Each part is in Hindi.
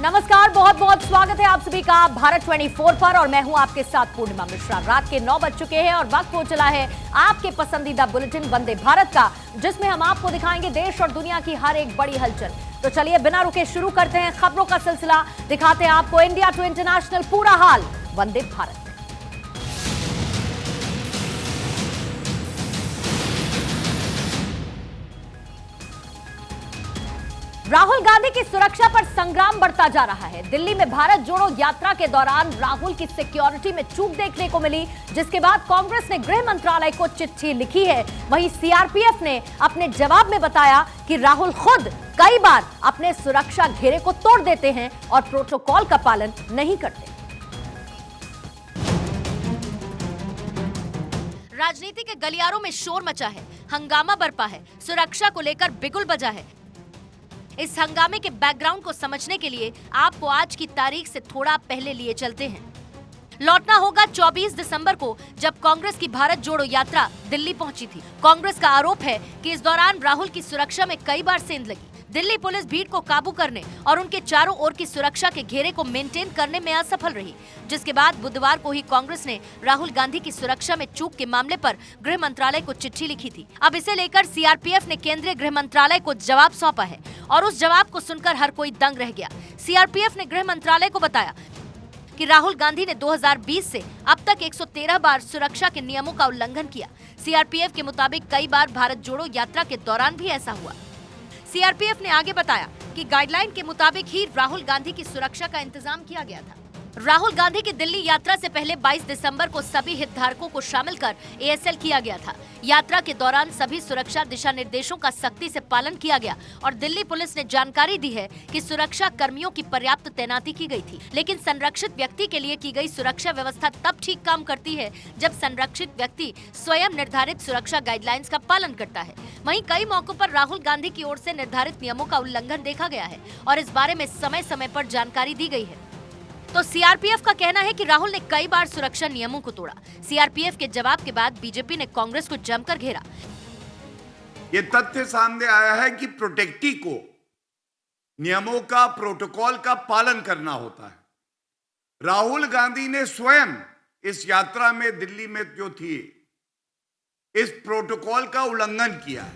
नमस्कार, बहुत बहुत स्वागत है आप सभी का भारत 24 पर और मैं हूं आपके साथ पूर्णिमा मिश्रा। रात के 9 बज चुके हैं और वक्त हो चला है आपके पसंदीदा बुलेटिन वंदे भारत का, जिसमें हम आपको दिखाएंगे देश और दुनिया की हर एक बड़ी हलचल। तो चलिए बिना रुके शुरू करते हैं खबरों का सिलसिला। दिखाते हैं आपको इंडिया टू इंटरनेशनल पूरा हाल वंदे भारत। राहुल गांधी की सुरक्षा पर संग्राम बढ़ता जा रहा है। दिल्ली में भारत जोड़ो यात्रा के दौरान राहुल की सिक्योरिटी में चूक देखने को मिली, जिसके बाद कांग्रेस ने गृह मंत्रालय को चिट्ठी लिखी है। वहीं सीआरपीएफ ने अपने जवाब में बताया कि राहुल खुद कई बार अपने सुरक्षा घेरे को तोड़ देते हैं और प्रोटोकॉल का पालन नहीं करते। राजनीति के गलियारों में शोर मचा है, हंगामा बरपा है, सुरक्षा को लेकर बिगुल बजा है। इस हंगामे के बैकग्राउंड को समझने के लिए आपको आज की तारीख से थोड़ा पहले लिए चलते हैं। लौटना होगा 24 दिसंबर को, जब कांग्रेस की भारत जोड़ो यात्रा दिल्ली पहुंची थी। कांग्रेस का आरोप है कि इस दौरान राहुल की सुरक्षा में कई बार सेंध लगी। दिल्ली पुलिस भीड़ को काबू करने और उनके चारों ओर की सुरक्षा के घेरे को मेंटेन करने में असफल रही, जिसके बाद बुधवार को ही कांग्रेस ने राहुल गांधी की सुरक्षा में चूक के मामले पर गृह मंत्रालय को चिट्ठी लिखी थी। अब इसे लेकर सीआरपीएफ ने केंद्रीय गृह मंत्रालय को जवाब सौंपा है और उस जवाब को सुनकर हर कोई दंग रह गया। सीआरपीएफ ने गृह मंत्रालय को बताया कि राहुल गांधी ने 2020 से अब तक 113 बार सुरक्षा के नियमों का उल्लंघन किया। सीआरपीएफ के मुताबिक कई बार भारत जोड़ो यात्रा के दौरान भी ऐसा हुआ। सीआरपीएफ ने आगे बताया कि गाइडलाइन के मुताबिक ही राहुल गांधी की सुरक्षा का इंतजाम किया गया था। राहुल गांधी की दिल्ली यात्रा से पहले 22 दिसंबर को सभी हितधारकों को शामिल कर एएसएल किया गया था। यात्रा के दौरान सभी सुरक्षा दिशा निर्देशों का सख्ती से पालन किया गया और दिल्ली पुलिस ने जानकारी दी है कि सुरक्षा कर्मियों की पर्याप्त तैनाती की गई थी। लेकिन संरक्षित व्यक्ति के लिए की गई सुरक्षा व्यवस्था तब ठीक काम करती है जब संरक्षित व्यक्ति स्वयं निर्धारित सुरक्षा गाइडलाइंस का पालन करता है। वहीं कई मौकों पर राहुल गांधी की ओर से निर्धारित नियमों का उल्लंघन देखा गया है और इस बारे में समय समय पर जानकारी दी गई है। तो सीआरपीएफ का कहना है कि राहुल ने कई बार सुरक्षा नियमों को तोड़ा। सीआरपीएफ के जवाब के बाद बीजेपी ने कांग्रेस को जमकर घेरा। ये तथ्य सामने आया है कि प्रोटेक्टी को नियमों का, प्रोटोकॉल का पालन करना होता है। राहुल गांधी ने स्वयं इस यात्रा में दिल्ली में जो थी, इस प्रोटोकॉल का उल्लंघन किया है।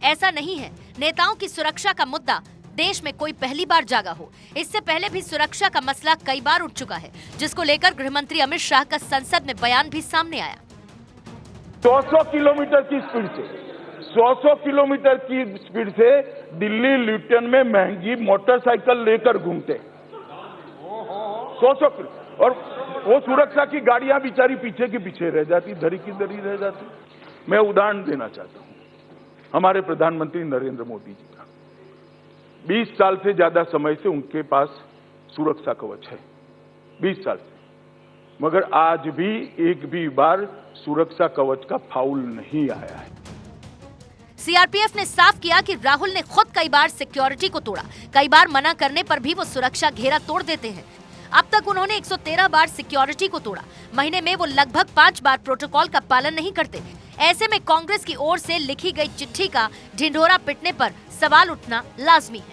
ऐसा नहीं है। नेताओं की सुरक्षा का मुद्दा देश में कोई पहली बार जागा हो। इससे पहले भी सुरक्षा का मसला कई बार उठ चुका है, जिसको लेकर गृह मंत्री अमित शाह का संसद में बयान भी सामने आया। 100 किलोमीटर की स्पीड से 100 किलोमीटर की स्पीड से दिल्ली ल्यूटन में महंगी मोटरसाइकिल लेकर घूमते 100 और वो सुरक्षा की गाड़ियां बेचारी पीछे की पीछे रह जाती, धरी की धरी रह जाती। मैं उदाहरण देना चाहता हूं हमारे प्रधानमंत्री नरेंद्र मोदी जी का। 20 साल से ज्यादा समय से उनके पास सुरक्षा कवच है, 20 साल से, मगर आज भी एक भी बार सुरक्षा कवच का फाउल नहीं आया है। सीआरपीएफ ने साफ किया कि राहुल ने खुद कई बार सिक्योरिटी को तोड़ा। कई बार मना करने पर भी वो सुरक्षा घेरा तोड़ देते हैं। अब तक उन्होंने 113 बार सिक्योरिटी को तोड़ा। महीने में वो लगभग 5 बार प्रोटोकॉल का पालन नहीं करते। ऐसे में कांग्रेस की ओर से लिखी गई चिट्ठी का ढिंढोरा पिटने पर सवाल उठना लाजमी है।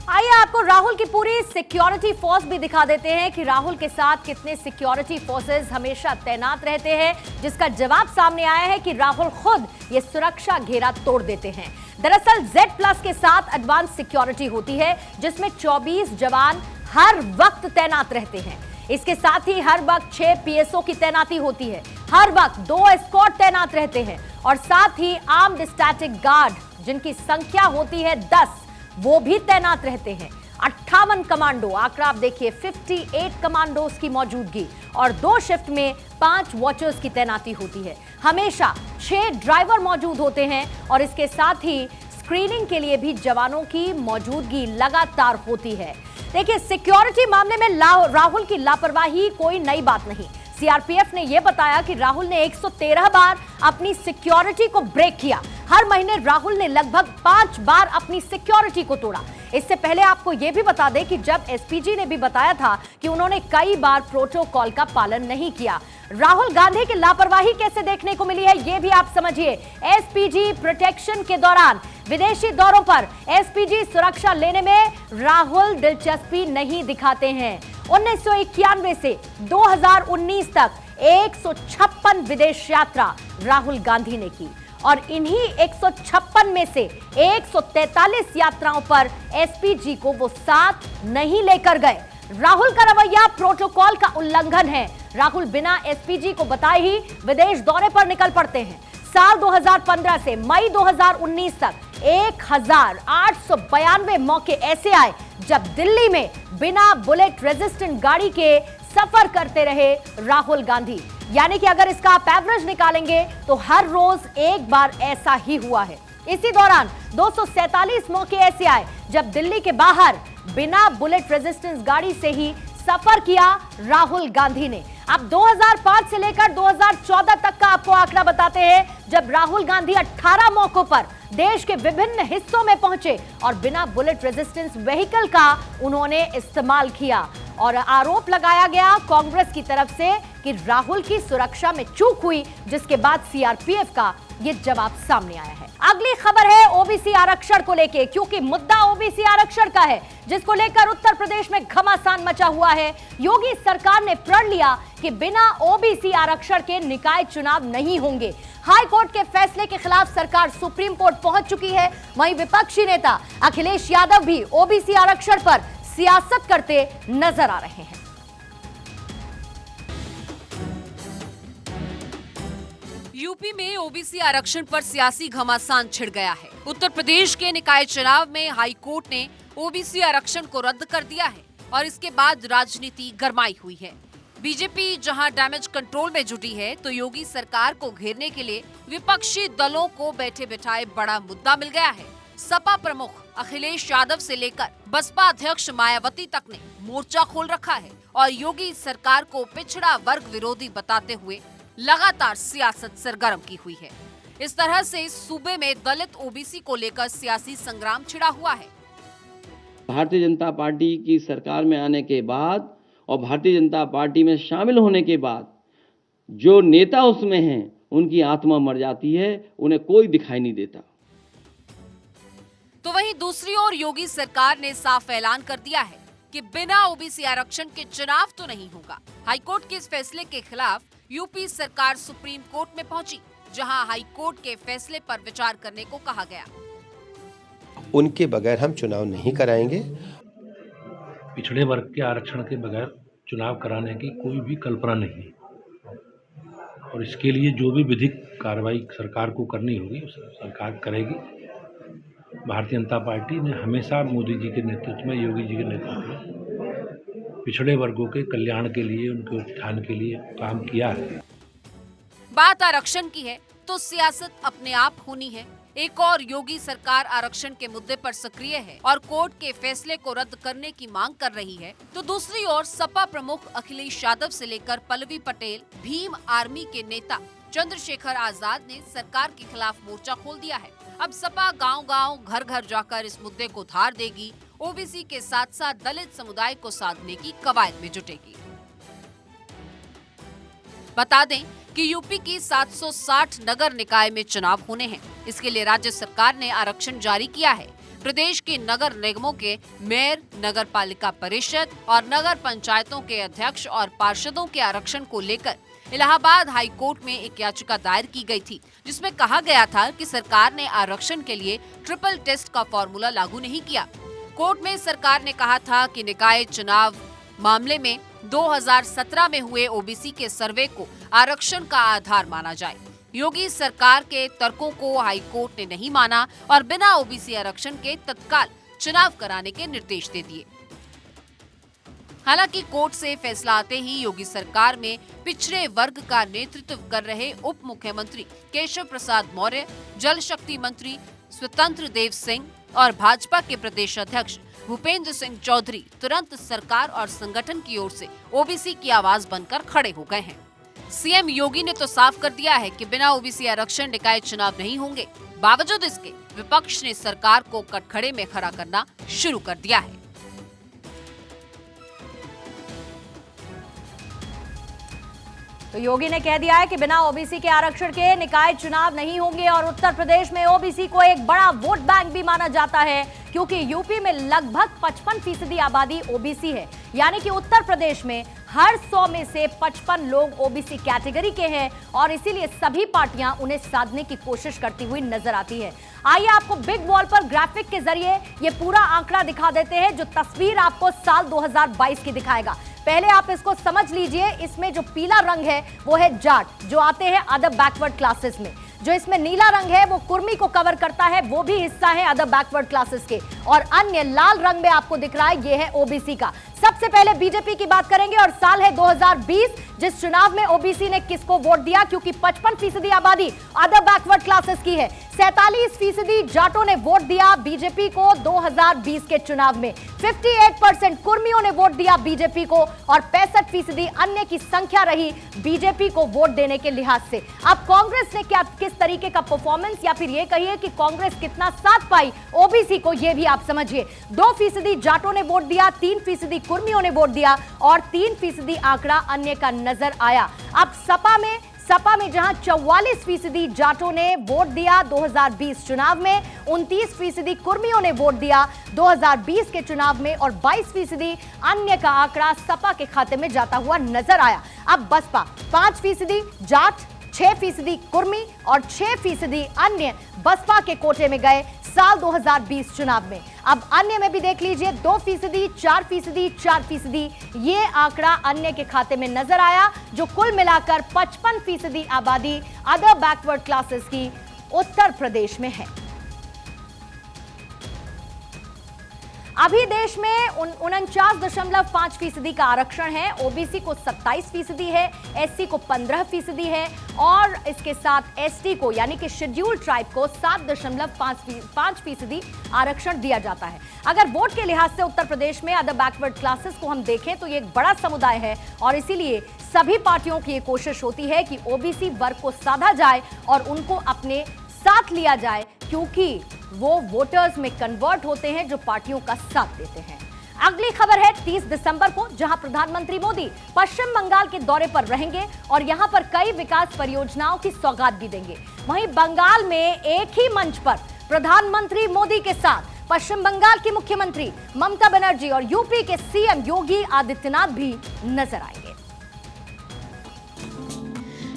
आइए आपको राहुल की पूरी सिक्योरिटी फोर्स भी दिखा देते हैं कि राहुल के साथ कितने सिक्योरिटी फोर्सेस हमेशा तैनात रहते हैं, जिसका जवाब सामने आया है कि राहुल खुद ये सुरक्षा घेरा तोड़ देते हैं। दरअसल Z+ के साथ एडवांस सिक्योरिटी होती है, जिसमें 24 जवान हर वक्त तैनात रहते हैं। इसके साथ ही हर वक्त 6 पीएसओ की तैनाती होती है। हर वक्त 2 एस्कॉर्ट तैनात रहते हैं और साथ ही आर्म्ड स्टैटिक गार्ड, जिनकी संख्या होती है 10, वो भी तैनात रहते हैं। 58 कमांडो, आंकड़ा आप देखिए, 58 कमांडोज की मौजूदगी और 2 शिफ्ट में 5 वॉचर्स की तैनाती होती है। हमेशा 6 ड्राइवर मौजूद होते हैं और इसके साथ ही स्क्रीनिंग के लिए भी जवानों की मौजूदगी लगातार होती है। देखिए, सिक्योरिटी मामले में राहुल की लापरवाही कोई नई बात नहीं। सीआरपीएफ ने यह बताया कि राहुल ने 113 बार अपनी सिक्योरिटी को ब्रेक किया। हर महीने राहुल ने लगभग 5 बार अपनी सिक्योरिटी को तोड़ा। इससे पहले आपको यह भी बता दें कि जब एसपीजी ने भी बताया था कि उन्होंने कई बार प्रोटोकॉल का पालन नहीं किया। राहुल गांधी की लापरवाही कैसे देखने को मिली है, यह भी आप समझिए। एसपीजी प्रोटेक्शन के दौरान विदेशी दौरों पर एसपीजी सुरक्षा लेने में राहुल दिलचस्पी नहीं दिखाते हैं। 1991 से 2019 तक 156 विदेश यात्रा राहुल गांधी ने की और इन्हीं 156 में से 143 यात्राओं पर एसपीजी को वो साथ नहीं लेकर गए। राहुल का रवैया प्रोटोकॉल का उल्लंघन है। राहुल बिना एसपीजी को बताए ही विदेश दौरे पर निकल पड़ते हैं। साल 2015 से मई 2019 तक 1892 मौके ऐसे आए जब दिल्ली में बिना बुलेट रेजिस्टेंट गाड़ी के सफर करते रहे राहुल गांधी। यानी कि अगर इसका आप एवरेज निकालेंगे तो हर रोज एक बार ऐसा ही हुआ है। इसी दौरान 247 मौके ऐसे आए जब दिल्ली के बाहर बिना बुलेट रेजिस्टेंस गाड़ी से ही सफर किया राहुल गांधी ने। अब 2005 से लेकर 2014 तक का आपको आंकड़ा बताते हैं जब राहुल गांधी 18 मौकों पर देश के विभिन्न हिस्सों में पहुंचे और बिना बुलेट रेजिस्टेंस व्हीकल का उन्होंने इस्तेमाल किया और आरोप लगाया गया कांग्रेस की तरफ से कि राहुल की सुरक्षा में चूक हुई, जिसके बाद सीआरपीएफ का ये जवाब सामने आया है। अगली खबर है ओबीसी आरक्षण को लेकर, क्योंकि मुद्दा ओबीसी आरक्षण का है जिसको लेकर उत्तर प्रदेश में घमासान मचा हुआ है। योगी सरकार ने प्रण लिया कि बिना ओबीसी आरक्षण के निकाय चुनाव नहीं होंगे। हाई कोर्ट के फैसले के खिलाफ सरकार सुप्रीम कोर्ट पहुंच चुकी है। वहीं विपक्षी नेता अखिलेश यादव भी ओबीसी आरक्षण पर सियासत करते नजर आ रहे हैं। यूपी में ओबीसी आरक्षण पर सियासी घमासान छिड़ गया है। उत्तर प्रदेश के निकाय चुनाव में हाई कोर्ट ने ओबीसी आरक्षण को रद्द कर दिया है और इसके बाद राजनीति गरमाई हुई है। बीजेपी जहां डैमेज कंट्रोल में जुटी है, तो योगी सरकार को घेरने के लिए विपक्षी दलों को बैठे बिठाए बड़ा मुद्दा मिल गया है। सपा प्रमुख अखिलेश यादव से लेकर बसपा अध्यक्ष मायावती तक ने मोर्चा खोल रखा है और योगी सरकार को पिछड़ा वर्ग विरोधी बताते हुए लगातार सियासत सरगर्म की हुई है। इस तरह से सूबे में दलित ओबीसी को लेकर सियासी संग्राम छिड़ा हुआ है। भारतीय जनता पार्टी की सरकार में आने के बाद और भारतीय जनता पार्टी में शामिल होने के बाद जो नेता उसमें हैं उनकी आत्मा मर जाती है, उन्हें कोई दिखाई नहीं देता। तो वहीं दूसरी ओर योगी सरकार ने साफ ऐलान कर दिया है कि बिना ओबीसी आरक्षण के चुनाव तो नहीं होगा। हाईकोर्ट के इस फैसले के खिलाफ यूपी सरकार सुप्रीम कोर्ट में पहुंची, जहां हाई कोर्ट के फैसले पर विचार करने को कहा गया। उनके बगैर हम चुनाव नहीं कराएंगे। पिछड़े वर्ग के आरक्षण के बगैर चुनाव कराने की कोई भी कल्पना नहीं और इसके लिए जो भी विधिक कार्रवाई सरकार को करनी होगी सरकार करेगी। भारतीय जनता पार्टी ने हमेशा मोदी जी के नेतृत्व में, योगी जी के नेतृत्व में पिछड़े वर्गों के कल्याण के लिए, उनके उत्थान के लिए काम किया है। बात आरक्षण की है तो सियासत अपने आप होनी है। एक और योगी सरकार आरक्षण के मुद्दे पर सक्रिय है और कोर्ट के फैसले को रद्द करने की मांग कर रही है, तो दूसरी ओर सपा प्रमुख अखिलेश यादव से लेकर पल्लवी पटेल, भीम आर्मी के नेता चंद्रशेखर आजाद ने सरकार के खिलाफ मोर्चा खोल दिया है। अब सपा गांव-गांव, घर-घर जाकर इस मुद्दे को धार देगी। ओबीसी के साथ साथ दलित समुदाय को साधने की कवायद में जुटेगी। बता दें कि यूपी की 760 नगर निकाय में चुनाव होने हैं। इसके लिए राज्य सरकार ने आरक्षण जारी किया है। प्रदेश के नगर निगमों के मेयर, नगर पालिका परिषद और नगर पंचायतों के अध्यक्ष और पार्षदों के आरक्षण को लेकर इलाहाबाद हाई कोर्ट में एक याचिका दायर की गई थी, जिसमें कहा गया था कि सरकार ने आरक्षण के लिए ट्रिपल टेस्ट का फॉर्मूला लागू नहीं किया। कोर्ट में सरकार ने कहा था कि निकाय चुनाव मामले में 2017 में हुए ओबीसी के सर्वे को आरक्षण का आधार माना जाए। योगी सरकार के तर्कों को हाई कोर्ट ने नहीं माना और बिना ओबीसी आरक्षण के तत्काल चुनाव कराने के निर्देश दे दिए। हालांकि कोर्ट से फैसला आते ही योगी सरकार में पिछड़े वर्ग का नेतृत्व कर रहे उप मुख्यमंत्री केशव प्रसाद मौर्य, जल शक्ति मंत्री स्वतंत्र देव सिंह और भाजपा के प्रदेश अध्यक्ष भूपेंद्र सिंह चौधरी तुरंत सरकार और संगठन की ओर से ओबीसी की आवाज बनकर खड़े हो गए हैं। सीएम योगी ने तो साफ कर दिया है कि बिना ओबीसी आरक्षण निकाय चुनाव नहीं होंगे। बावजूद इसके विपक्ष ने सरकार को कटघरे में खड़ा करना शुरू कर दिया है। तो योगी ने कह दिया है कि बिना ओबीसी के आरक्षण के निकाय चुनाव नहीं होंगे और उत्तर प्रदेश में ओबीसी को एक बड़ा वोट बैंक भी माना जाता है, क्योंकि यूपी में लगभग 55% आबादी ओबीसी है। यानी कि उत्तर प्रदेश में हर 100 में से 55 लोग ओबीसी कैटेगरी के हैं और इसीलिए सभी पार्टियां उन्हें साधने की कोशिश करती हुई नजर आती है। आइए आपको बिग वॉल पर ग्राफिक के जरिए ये पूरा आंकड़ा दिखा देते हैं, जो तस्वीर आपको साल 2022 की दिखाएगा। पहले आप इसको समझ लीजिए। इसमें जो पीला रंग है वो है जाट, जो आते हैं अदर बैकवर्ड क्लासेस में। जो इसमें नीला रंग है वो कुर्मी को कवर करता है, वो भी हिस्सा है अदर बैकवर्ड क्लासेस के। और अन्य लाल रंग में आपको दिख रहा है ये है ओबीसी का। सबसे पहले बीजेपी की बात करेंगे और साल है 2020, जिस चुनाव में ओबीसी ने किसको वोट दिया, क्योंकि 55% आबादी अदर बैकवर्ड क्लासेस की है। 47% जाटों ने वोट दिया बीजेपी को 2020 के चुनाव में। 58% कुर्मियों ने वोट दिया बीजेपी को और 65% अन्य की संख्या रही बीजेपी को वोट देने के लिहाज से। अब कांग्रेस ने किस तरीके का परफॉर्मेंस, या फिर ये कहिए कि कांग्रेस कितना साथ पाई ओबीसी को, ये भी आप समझिए। 2% जाटों ने वोट दिया, 3% कुर्मियों ने वोट दिया और 3% आंकड़ा अन्य का नजर आया। अब सपा में जहां 44% जाटों ने वोट दिया 2020 चुनाव में, 29% कुर्मियों ने वोट दिया 2020 के चुनाव में और 22% अन्य का आंकड़ा सपा के खाते में जाता हुआ नजर आया। अब बसपा 5% जाट, 6% कुर्मी और 6% अन्य बसपा के कोटे में गए साल 2020 चुनाव में। अब अन्य में भी देख लीजिए, 2%, 4%, 4%, ये आंकड़ा अन्य के खाते में नजर आया, जो कुल मिलाकर 55% आबादी अदर बैकवर्ड क्लासेस की उत्तर प्रदेश में है। अभी देश में 49.5% का आरक्षण है। ओबीसी को 27% है, एससी को 15% है और इसके साथ एसटी को यानी कि शेड्यूल्ड ट्राइब को 7.5% आरक्षण दिया जाता है। अगर वोट के लिहाज से उत्तर प्रदेश में अदर बैकवर्ड क्लासेस को हम देखें तो ये एक बड़ा समुदाय है और इसीलिए सभी पार्टियों की ये कोशिश होती है कि ओबीसी वर्ग को साधा जाए और उनको अपने साथ लिया जाए, क्योंकि वो वोटर्स में कन्वर्ट होते हैं जो पार्टियों का साथ देते हैं। अगली खबर है 30 दिसंबर को, जहां प्रधानमंत्री मोदी पश्चिम बंगाल के दौरे पर रहेंगे और यहां पर कई विकास परियोजनाओं की सौगात भी देंगे। वहीं बंगाल में एक ही मंच पर प्रधानमंत्री मोदी के साथ पश्चिम बंगाल की मुख्यमंत्री ममता बनर्जी और यूपी के सीएम योगी आदित्यनाथ भी नजर आएंगे।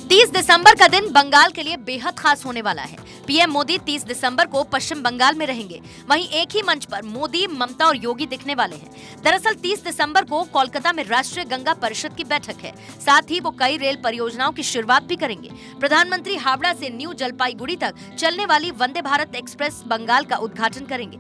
30 दिसंबर का दिन बंगाल के लिए बेहद खास होने वाला है। पीएम मोदी 30 दिसंबर को पश्चिम बंगाल में रहेंगे। वहीं एक ही मंच पर मोदी, ममता और योगी दिखने वाले हैं। दरअसल 30 दिसंबर को कोलकाता में राष्ट्रीय गंगा परिषद की बैठक है। साथ ही वो कई रेल परियोजनाओं की शुरुआत भी करेंगे। प्रधानमंत्री हावड़ा से न्यू जलपाईगुड़ी तक चलने वाली वंदे भारत एक्सप्रेस बंगाल का उद्घाटन करेंगे।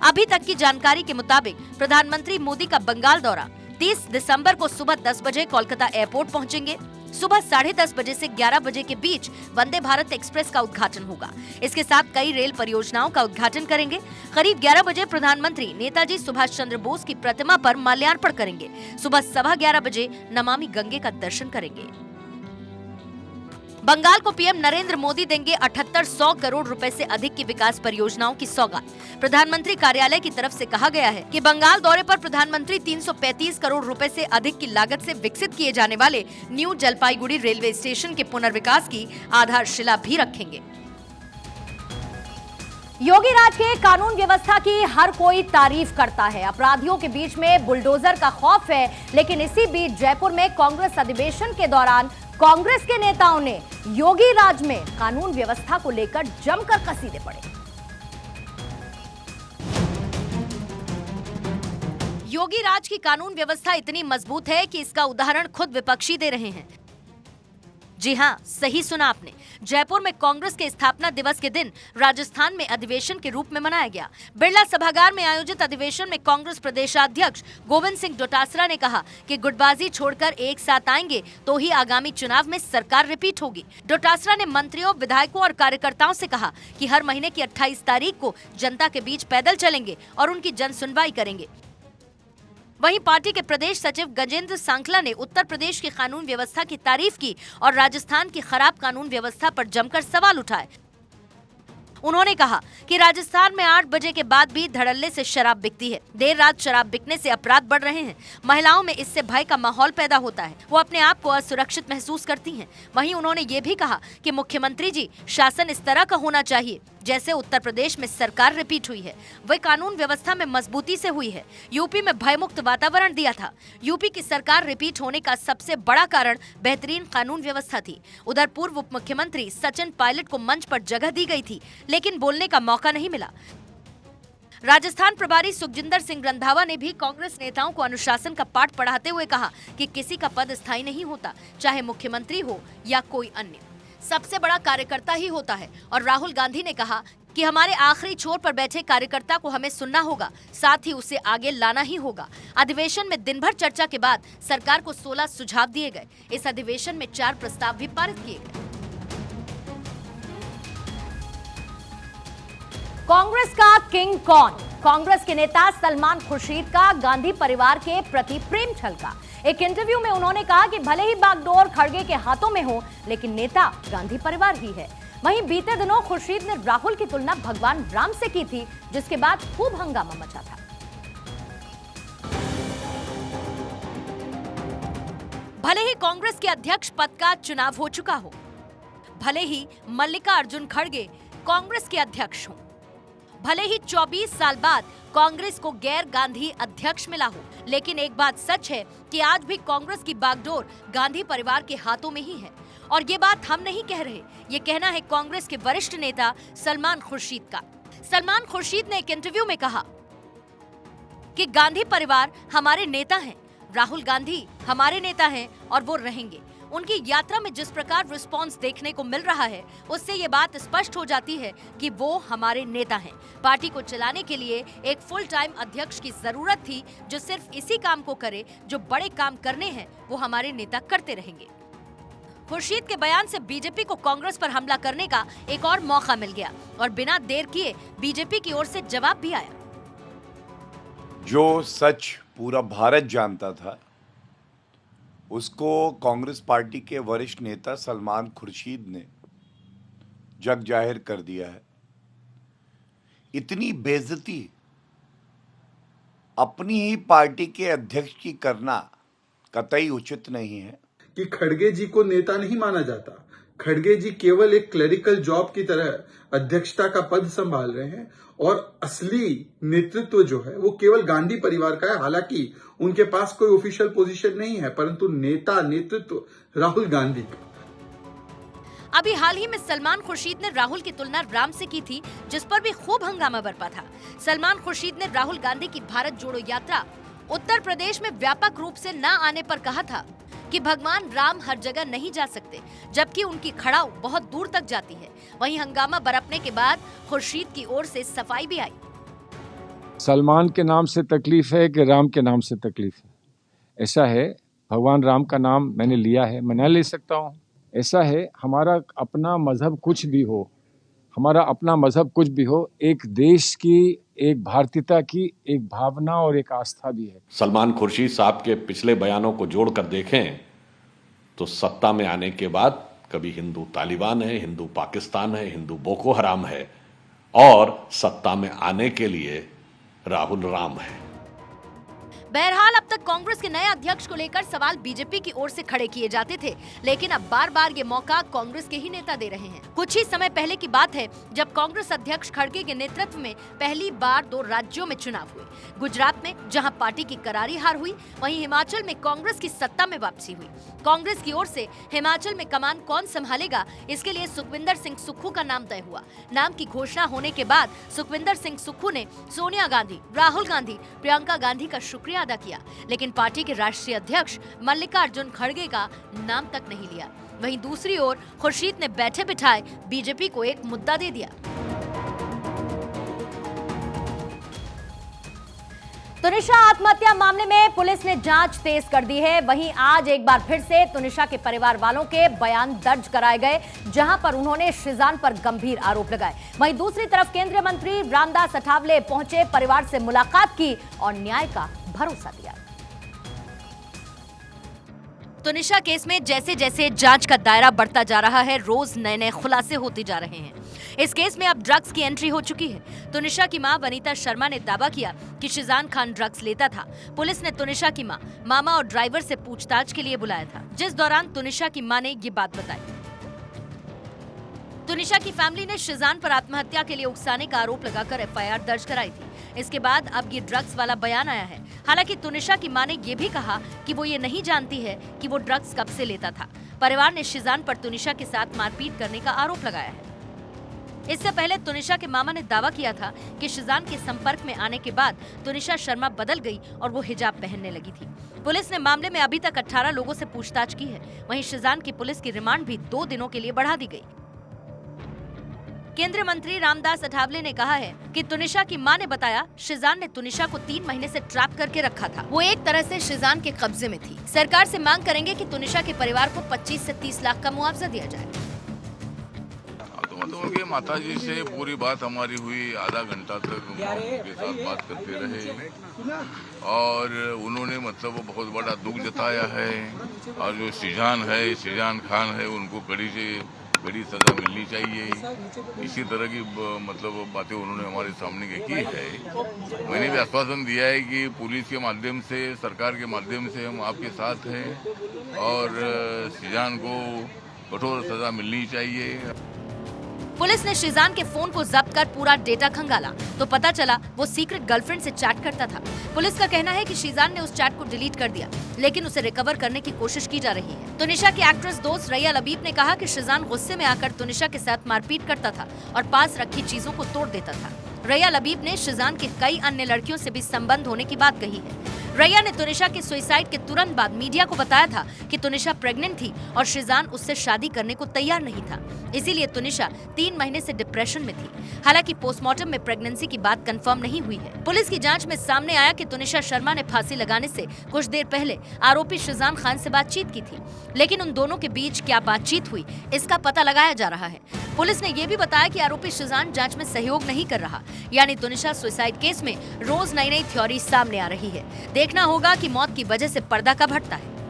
अभी तक की जानकारी के मुताबिक प्रधानमंत्री मोदी का बंगाल दौरा 30 दिसंबर को सुबह 10 बजे कोलकाता एयरपोर्ट पहुंचेंगे। सुबह 10:30 बजे से 11 बजे के बीच वंदे भारत एक्सप्रेस का उद्घाटन होगा। इसके साथ कई रेल परियोजनाओं का उद्घाटन करेंगे। करीब 11 बजे प्रधानमंत्री नेताजी सुभाष चंद्र बोस की प्रतिमा पर माल्यार्पण करेंगे। सुबह 11:15 बजे नमामि गंगे का दर्शन करेंगे। बंगाल को पीएम नरेंद्र मोदी देंगे 7800 करोड़ रुपए से अधिक की विकास परियोजनाओं की सौगात। प्रधानमंत्री कार्यालय की तरफ से कहा गया है कि बंगाल दौरे पर प्रधानमंत्री 335 करोड़ रुपए से अधिक की लागत से विकसित किए जाने वाले न्यू जलपाईगुड़ी रेलवे स्टेशन के पुनर्विकास की आधारशिला भी रखेंगे। योगी राज के कानून व्यवस्था की हर कोई तारीफ करता है। अपराधियों के बीच में बुलडोजर का खौफ है, लेकिन इसी बीच जयपुर में कांग्रेस अधिवेशन के दौरान कांग्रेस के नेताओं ने योगी राज में कानून व्यवस्था को लेकर जमकर कसीदे पड़े। योगी राज की कानून व्यवस्था इतनी मजबूत है कि इसका उदाहरण खुद विपक्षी दे रहे हैं। जी हां, सही सुना आपने। जयपुर में कांग्रेस के स्थापना दिवस के दिन राजस्थान में अधिवेशन के रूप में मनाया गया। बिरला सभागार में आयोजित अधिवेशन में कांग्रेस प्रदेशाध्यक्ष गोविंद सिंह डोटासरा ने कहा कि गुटबाजी छोड़कर एक साथ आएंगे तो ही आगामी चुनाव में सरकार रिपीट होगी। डोटासरा ने मंत्रियों, विधायकों और कार्यकर्ताओं से कहा कि हर महीने की 28 तारीख को जनता के बीच पैदल चलेंगे और उनकी जन सुनवाई करेंगे। वहीं पार्टी के प्रदेश सचिव गजेंद्र सांखला ने उत्तर प्रदेश की कानून व्यवस्था की तारीफ की और राजस्थान की खराब कानून व्यवस्था पर जमकर सवाल उठाए। उन्होंने कहा कि राजस्थान में 8 बजे के बाद भी धड़ल्ले से शराब बिकती है। देर रात शराब बिकने से अपराध बढ़ रहे हैं। महिलाओं में इससे भय का माहौल पैदा होता है। वो अपने आप को असुरक्षित महसूस करती हैं। वहीं उन्होंने ये भी कहा कि मुख्यमंत्री जी, शासन इस तरह का होना चाहिए जैसे उत्तर प्रदेश में सरकार रिपीट हुई है, वह कानून व्यवस्था में मजबूती से हुई है। यूपी में भयमुक्त वातावरण दिया था। यूपी की सरकार रिपीट होने का सबसे बड़ा कारण बेहतरीन कानून व्यवस्था थी। उधर पूर्व उप मुख्यमंत्री सचिन पायलट को मंच पर जगह दी गई थी, लेकिन बोलने का मौका नहीं मिला। राजस्थान प्रभारी सुखजिंदर सिंह रंधावा ने भी कांग्रेस नेताओं को अनुशासन का पाठ पढ़ाते हुए कहा कि किसी का पद स्थायी नहीं होता, चाहे मुख्यमंत्री हो या कोई अन्य, सबसे बड़ा कार्यकर्ता ही होता है। और राहुल गांधी ने कहा कि हमारे आखिरी छोर पर बैठे कार्यकर्ता को हमें सुनना होगा, साथ ही उसे आगे लाना ही होगा। अधिवेशन में दिन भर चर्चा के बाद सरकार को 16 सुझाव दिए गए। इस अधिवेशन में 4 प्रस्ताव भी पारित किए गए। कांग्रेस का किंग कौन? कांग्रेस के नेता सलमान खुर्शीद का गांधी परिवार के प्रति प्रेम छलका। एक इंटरव्यू में उन्होंने कहा कि भले ही बागडोर खड़गे के हाथों में हो, लेकिन नेता गांधी परिवार ही है। वहीं बीते दिनों खुर्शीद ने राहुल की तुलना भगवान राम से की थी, जिसके बाद खूब हंगामा मचा था। भले ही कांग्रेस के अध्यक्ष पद का चुनाव हो चुका हो, भले ही मल्लिकार्जुन खड़गे कांग्रेस के अध्यक्ष हों, भले ही 24 साल बाद कांग्रेस को गैर गांधी अध्यक्ष मिला हो, लेकिन एक बात सच है कि आज भी कांग्रेस की बागडोर गांधी परिवार के हाथों में ही है। और ये बात हम नहीं कह रहे, ये कहना है कांग्रेस के वरिष्ठ नेता सलमान खुर्शीद का। सलमान खुर्शीद ने एक इंटरव्यू में कहा कि गांधी परिवार हमारे नेता हैं, राहुल गांधी हमारे नेता हैं और वो रहेंगे। उनकी यात्रा में जिस प्रकार रिस्पांस देखने को मिल रहा है, उससे ये बात स्पष्ट हो जाती है कि वो हमारे नेता हैं। पार्टी को चलाने के लिए एक फुल टाइम अध्यक्ष की जरूरत थी, जो सिर्फ इसी काम को करे जो बड़े काम करने हैं, वो हमारे नेता करते रहेंगे। खुर्शीद के बयान से बीजेपी को कांग्रेस पर हमला करने का एक और मौका मिल गया और बिना देर किए बीजेपी की ओर से जवाब भी आया। जो सच पूरा भारत जानता था, उसको कांग्रेस पार्टी के वरिष्ठ नेता सलमान खुर्शीद ने जग जाहिर कर दिया है। इतनी बेइज्जती अपनी ही पार्टी के अध्यक्ष की करना कतई उचित नहीं है। कि खड़गे जी को नेता नहीं माना जाता। खड़गे जी केवल एक क्लरिकल जॉब की तरह अध्यक्षता का पद संभाल रहे हैं और असली नेतृत्व जो है वो केवल गांधी परिवार का है। हालांकि उनके पास कोई ऑफिशियल पोजीशन नहीं है, परंतु नेतृत्व राहुल गांधी का। अभी हाल ही में सलमान खुर्शीद ने राहुल की तुलना राम से की थी, जिस पर भी खूब हंगामा बरपा था। सलमान खुर्शीद ने राहुल गांधी की भारत जोड़ो यात्रा उत्तर प्रदेश में व्यापक रूप से न आने पर कहा था कि भगवान राम हर जगह नहीं जा सकते, जबकि उनकी खड़ाऊ बहुत दूर तक जाती है। वहीं हंगामा बरपने के बाद खुर्शीद की ओर से सफाई भी आई। सलमान के नाम से तकलीफ है कि राम के नाम से तकलीफ है? ऐसा है, भगवान राम का नाम मैंने लिया है, मैं न ले सकता हूँ। ऐसा है, हमारा अपना मजहब कुछ भी हो, हमारा अपना मजहब कुछ भी हो, एक देश की, एक भारतीयता की एक भावना और एक आस्था भी है। सलमान खुर्शीद साहब के पिछले बयानों को जोड़कर देखें तो सत्ता में आने के बाद कभी हिंदू तालिबान है, हिंदू पाकिस्तान है, हिंदू बोको हराम है, और सत्ता में आने के लिए राहुल राम है। बहरहाल अब तक कांग्रेस के नए अध्यक्ष को लेकर सवाल बीजेपी की ओर से खड़े किए जाते थे, लेकिन अब बार बार ये मौका कांग्रेस के ही नेता दे रहे हैं। कुछ ही समय पहले की बात है जब कांग्रेस अध्यक्ष खड़गे के नेतृत्व में पहली बार 2 राज्यों में चुनाव हुए। गुजरात में जहां पार्टी की करारी हार हुई, वहीं हिमाचल में कांग्रेस की सत्ता में वापसी हुई। कांग्रेस की ओर से हिमाचल में कमान कौन संभालेगा, इसके लिए सुखविंदर सिंह सुक्खू का नाम तय हुआ। नाम की घोषणा होने के बाद सुखविंदर सिंह सुक्खू ने सोनिया गांधी, राहुल गांधी, प्रियंका गांधी का शुक्रिया अदा किया, लेकिन पार्टी के राष्ट्रीय अध्यक्ष मल्लिकार्जुन खड़गे का नाम तक नहीं लिया। वहीं दूसरी ओर खुर्शीद ने बैठे बिठाए बीजेपी को एक मुद्दा दे दिया। तुनिशा आत्महत्या मामले में पुलिस ने जांच तेज कर दी है। वहीं आज एक बार फिर से तुनिशा के परिवार वालों के बयान दर्ज कराए गए, जहां पर उन्होंने शिजान पर गंभीर आरोप लगाए। वहीं दूसरी तरफ केंद्रीय मंत्री रामदास अठावले पहुंचे, परिवार से मुलाकात की और न्याय का भरोसा दिया। तुनिशा केस में जैसे जैसे जांच का दायरा बढ़ता जा रहा है, रोज नए नए खुलासे होते जा रहे हैं। इस केस में अब ड्रग्स की एंट्री हो चुकी है। तुनिशा की मां वनीता शर्मा ने दावा किया कि शिजान खान ड्रग्स लेता था। पुलिस ने तुनिशा की मां, मामा और ड्राइवर से पूछताछ के लिए बुलाया था, जिस दौरान तुनिशा की मां ने ये बात बताई। तुनिशा की फैमिली ने शिजान पर आत्महत्या के लिए उकसाने का आरोप लगाकर एफआईआर दर्ज कराई थी। इसके बाद अब ये ड्रग्स वाला बयान आया है। हालांकि तुनिशा की मां ने ये भी कहा कि वो ये नहीं जानती है कि वो ड्रग्स कब से लेता था। परिवार ने शिजान पर तुनिशा के साथ मारपीट करने का आरोप लगाया है। इससे पहले तुनिशा के मामा ने दावा किया था कि शिजान के संपर्क में आने के बाद तुनिशा शर्मा बदल गई और वो हिजाब पहनने लगी थी। पुलिस ने मामले में अभी तक 18 लोगों से पूछताछ की है। वहीं शिजान की पुलिस की रिमांड भी 2 दिनों के लिए बढ़ा दी गई। केंद्रीय मंत्री रामदास अठावले ने कहा है कि तुनिशा की मां ने बताया शिजान ने तुनिशा को 3 महीने से ट्रैप करके रखा था। वो एक तरह से शिजान के कब्जे में थी। सरकार से मांग करेंगे कि तुनिशा के परिवार को 25 से 30 लाख का मुआवजा दिया जाए। तो उनके माता जी से पूरी बात हमारी हुई, आधा घंटा तक उनके साथ बात करते रहे और उन्होंने मतलब बहुत बड़ा दुख जताया है और जो शिजान खान है उनको बड़ी सजा मिलनी चाहिए। इसी तरह की मतलब बातें उन्होंने हमारे सामने की है। मैंने भी आश्वासन दिया है कि पुलिस के माध्यम से, सरकार के माध्यम से हम आपके साथ हैं और शिजान को कठोर सजा मिलनी चाहिए। पुलिस ने शिजान के फोन को जब्त कर पूरा डेटा खंगाला तो पता चला वो सीक्रेट गर्लफ्रेंड से चैट करता था। पुलिस का कहना है कि शिजान ने उस चैट को डिलीट कर दिया, लेकिन उसे रिकवर करने की कोशिश की जा रही है। तुनिशा की एक्ट्रेस दोस्त रैया लबीब ने कहा कि शिजान गुस्से में आकर तुनिशा के साथ मारपीट करता था और पास रखी चीजों को तोड़ देता था। रैया लबीब ने शिजान के कई अन्य लड़कियों से भी संबंध होने की बात कही है। रैया ने तुनिशा के सुसाइड के तुरंत बाद मीडिया को बताया था कि तुनिशा प्रेग्नेंट थी और शिजान उससे शादी करने को तैयार नहीं था। इसीलिए तुनिशा 3 महीने से डिप्रेशन में थी। हालांकि पोस्टमार्टम में प्रेगनेंसी की बात कंफर्म नहीं हुई है। पुलिस की जांच में सामने आया कि तुनिशा शर्मा ने फांसी लगाने से कुछ देर पहले आरोपी शिजान खान से बातचीत की थी, लेकिन उन दोनों के बीच क्या बातचीत हुई इसका पता लगाया जा रहा है। पुलिस ने यह भी बताया कि आरोपी शिजान जांच में सहयोग नहीं कर रहा, यानी तुनिशा सुसाइड केस में रोज नई नई थ्योरी सामने आ रही है। देखना होगा कि मौत की वजह से पर्दा कब हटता है।